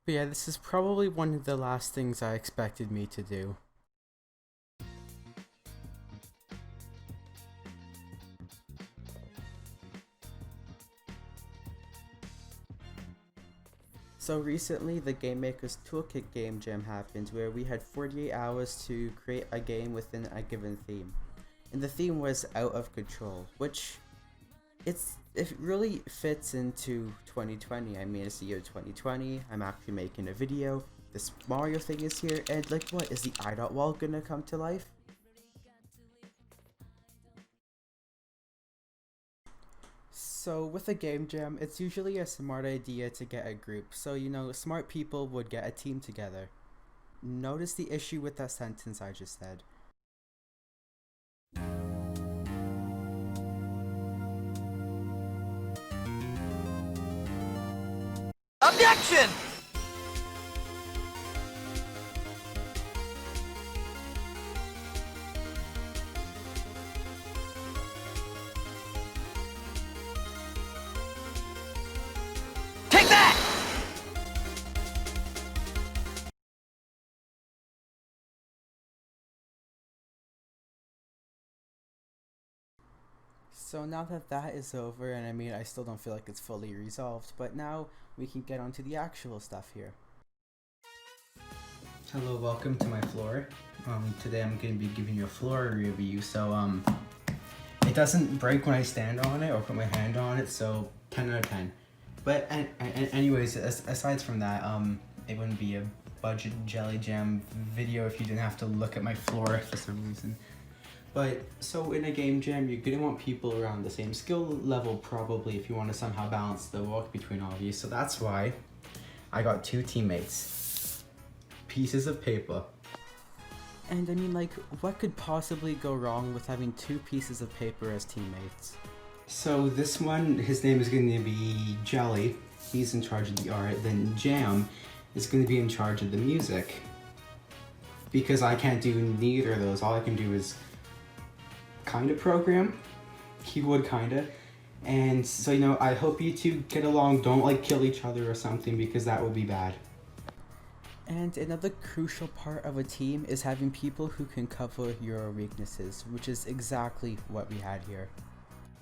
But yeah, this is probably one of the last things I expected me to do. So recently, the Game Makers Toolkit game jam happened where we had 48 hours to create a game within a given theme. And the theme was Out of Control, which it really fits into 2020. I mean, it's the year 2020, I'm actually making a video, this Mario thing is here, and like what, is the IDOT wall gonna come to life? So with a game jam, it's usually a smart idea to get a group, so smart people would get a team together. Notice the issue with that sentence I just said. Objection! Take that! So now that that is over, and I mean, I still don't feel like it's fully resolved, but now we can get on to the actual stuff here. Hello, welcome to my floor. Today I'm going to be giving you a floor review, so it doesn't break when I stand on it or put my hand on it, so 10 out of 10. But anyways, aside from that, it wouldn't be a budget jelly jam video if you didn't have to look at my floor for some reason. But so in a game jam, you're gonna want people around the same skill level probably if you want to somehow balance the work between all of you. So that's why I got two teammates. Pieces of paper. And I mean, like, what could possibly go wrong with having two pieces of paper as teammates? So this one, his name is going to be Jelly. He's in charge of the art. Then Jam is going to be in charge of the music. Because I can't do neither of those. All I can do is kind of program. He would kind of. And so, I hope you two get along. Don't like kill each other or something because that would be bad. And another crucial part of a team is having people who can cover your weaknesses, which is exactly what we had here.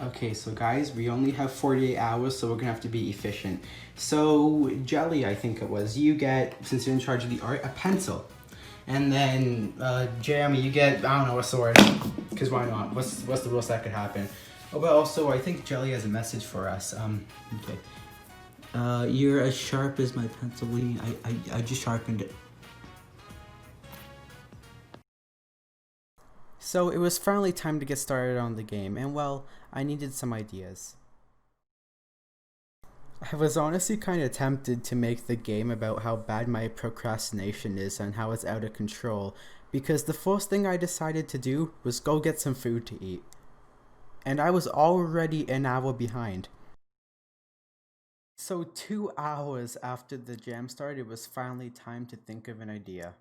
Okay, so guys, we only have 48 hours, so we're gonna have to be efficient. So, Jelly, I think it was, you get, since you're in charge of the art, a pencil. And then, Jeremy, you get, I don't know, a sword, because why not? What's the worst that could happen? Oh, but also, I think Jelly has a message for us. Okay. You're as sharp as my pencil. I just sharpened it. So it was finally time to get started on the game, and well, I needed some ideas. I was honestly kind of tempted to make the game about how bad my procrastination is and how it's out of control, because the first thing I decided to do was go get some food to eat. And I was already an hour behind. So 2 hours after the jam started, it was finally time to think of an idea.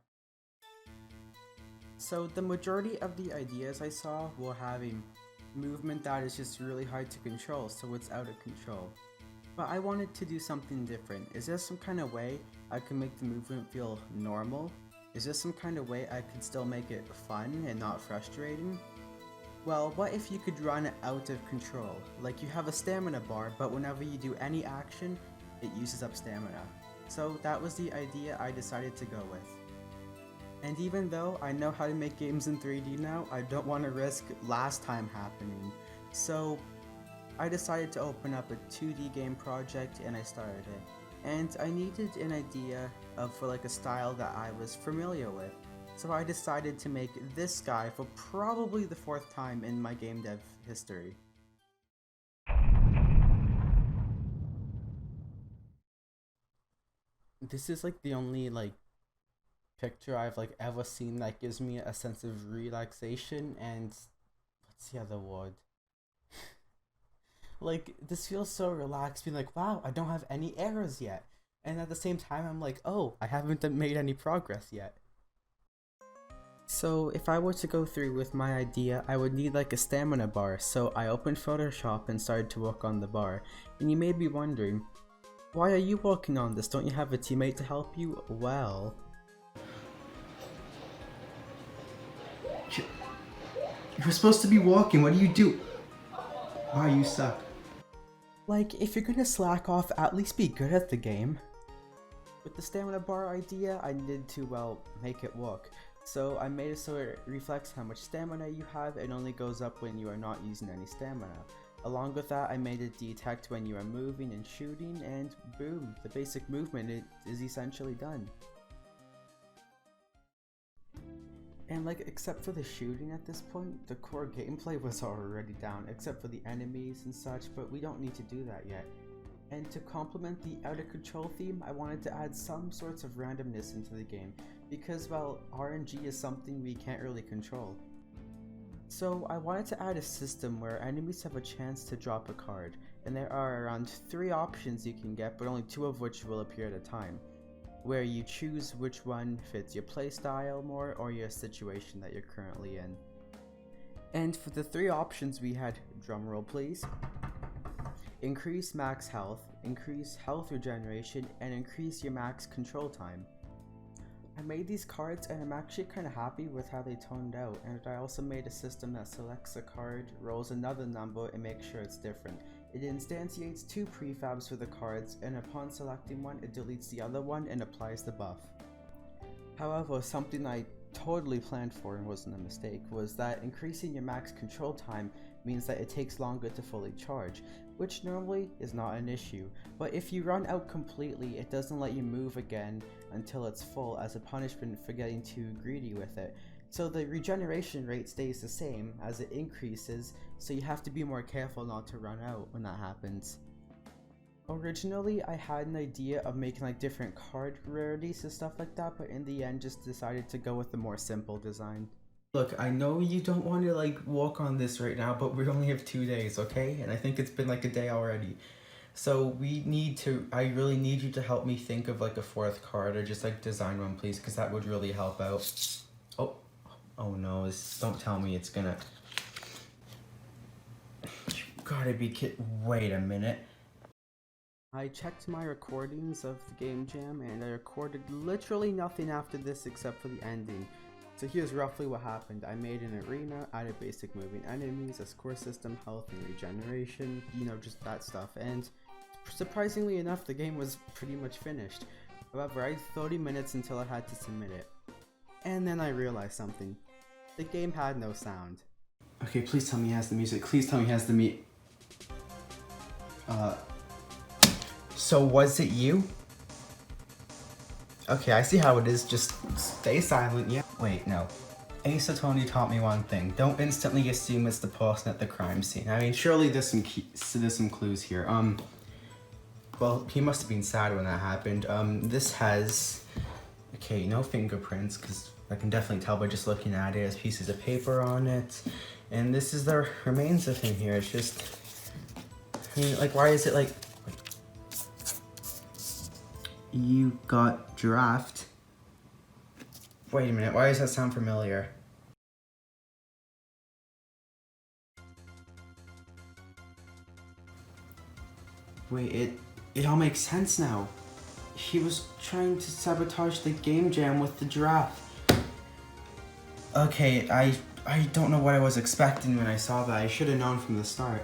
So the majority of the ideas I saw were having movement that is just really hard to control, so it's out of control. But I wanted to do something different. Is there some kind of way I could make the movement feel normal? Is there some kind of way I could still make it fun and not frustrating? Well, what if you could run out of control? Like you have a stamina bar, but whenever you do any action, it uses up stamina. So that was the idea I decided to go with. And even though I know how to make games in 3D now, I don't want to risk last time happening. So I decided to open up a 2D game project and I started it. And I needed an idea for like a style that I was familiar with. So I decided to make this guy for probably the 4th time in my game dev history. This is like the only picture I've ever seen that gives me a sense of relaxation and what's the other word? This feels so relaxed being like, wow, I don't have any errors yet. And at the same time I'm like, oh, I haven't made any progress yet. So if I were to go through with my idea, I would need a stamina bar, so I opened Photoshop and started to work on the bar. And you may be wondering, Why are you working on this? Don't you have a teammate to help you? Well... You're supposed to be walking, what do you do? Wow, you suck. Like, if you're gonna slack off, at least be good at the game. With the stamina bar idea, I needed to, well, make it work. So I made it so it reflects how much stamina you have and only goes up when you are not using any stamina. Along with that, I made it detect when you are moving and shooting, and boom, the basic movement is essentially done. And like, except for the shooting at this point, the core gameplay was already down, except for the enemies and such, but we don't need to do that yet. And to complement the out of control theme, I wanted to add some sorts of randomness into the game, because, well, RNG is something we can't really control. So I wanted to add a system where enemies have a chance to drop a card, and there are around 3 options you can get, but only 2 of which will appear at a time, where you choose which one fits your playstyle more or your situation that you're currently in. And for the 3 options we had, drumroll please, increase max health, increase health regeneration, and increase your max control time. I made these cards and I'm actually kind of happy with how they turned out, and I also made a system that selects a card, rolls another number, and makes sure it's different. It instantiates 2 prefabs for the cards, and upon selecting one, it deletes the other one and applies the buff. However, something I totally planned for and wasn't a mistake was that increasing your max control time means that it takes longer to fully charge, which normally is not an issue, but if you run out completely, it doesn't let you move again until it's full as a punishment for getting too greedy with it. So the regeneration rate stays the same as it increases, so you have to be more careful not to run out when that happens. Originally, I had an idea of making like different card rarities and stuff like that, but in the end just decided to go with the more simple design. Look, I know you don't want to like work on this right now, but we only have 2 days, okay? And I think it's been like a day already. So I really need you to help me think of like a 4th card, or just like design one please, because that would really help out. Oh no, don't tell me it's gonna... You gotta be wait a minute. I checked my recordings of the game jam and I recorded literally nothing after this except for the ending. So here's roughly what happened. I made an arena, added basic moving enemies, a score system, health and regeneration, you know, just that stuff, and surprisingly enough the game was pretty much finished. However, I had 30 minutes until I had to submit it. And then I realized something. The game had no sound. Okay, please tell me he has the music. Please tell me he has the So was it you? Okay, I see how it is. Just stay silent, yeah? Wait, no. Ace Attorney taught me one thing. Don't instantly assume it's the person at the crime scene. I mean, surely there's some clues here. Well, he must have been sad when that happened. This has... Okay, no fingerprints, because I can definitely tell by just looking at it. It has pieces of paper on it. And this is the remains of him here. It's just... I mean, like, why is it like... You got Giraffe. Wait a minute, why does that sound familiar? Wait, it all makes sense now. He was trying to sabotage the game jam with the giraffe. Okay, I don't know what I was expecting when I saw that. I should have known from the start.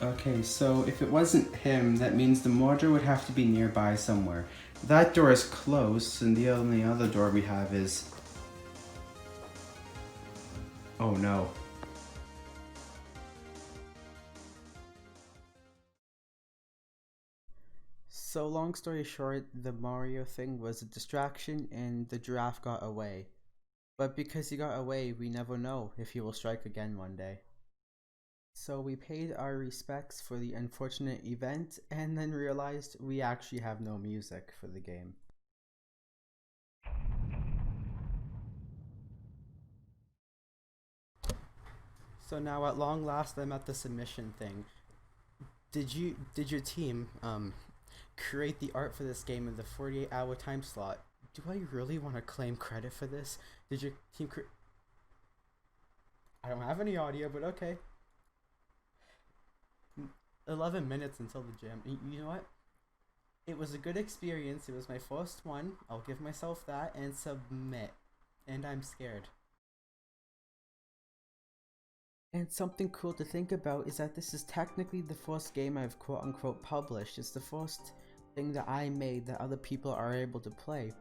Okay, so if it wasn't him, that means the murder would have to be nearby somewhere. That door is closed, and the only other door we have is... Oh no. So long story short, the Mario thing was a distraction and the giraffe got away. But because he got away, we never know if he will strike again one day. So we paid our respects for the unfortunate event and then realized we actually have no music for the game. So now at long last I'm at the submission thing. Did your team create the art for this game in the 48-hour time slot? Do I really want to claim credit for this? Did your team I don't have any audio, but okay. 11 minutes until the jam. You know what? It was a good experience. It was my first one. I'll give myself that and submit. And I'm scared. And something cool to think about is that this is technically the first game I've quote unquote published. It's the first thing that I made that other people are able to play.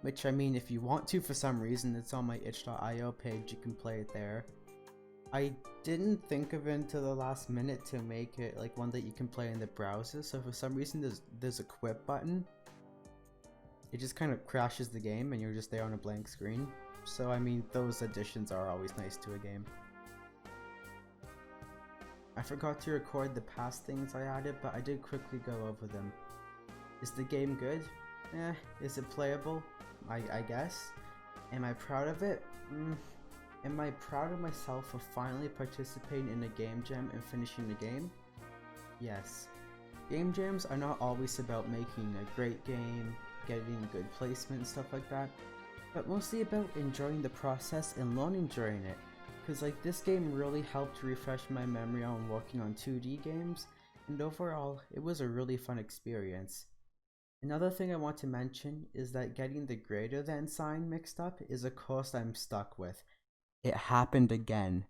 Which, I mean, if you want to for some reason, it's on my itch.io page, you can play it there. I didn't think of it until the last minute to make it like one that you can play in the browser, so for some reason there's a quit button. It just kind of crashes the game and you're just there on a blank screen. So I mean, those additions are always nice to a game. I forgot to record the past things I added, but I did quickly go over them. Is the game good? Is it playable? I guess. Am I proud of it? Am I proud of myself for finally participating in a game jam and finishing the game? Yes. Game jams are not always about making a great game, getting good placement and stuff like that, but mostly about enjoying the process and learning during it. Cause like this game really helped refresh my memory on working on 2D games, and overall, it was a really fun experience. Another thing I want to mention is that getting the greater than sign mixed up is a course I'm stuck with. It happened again.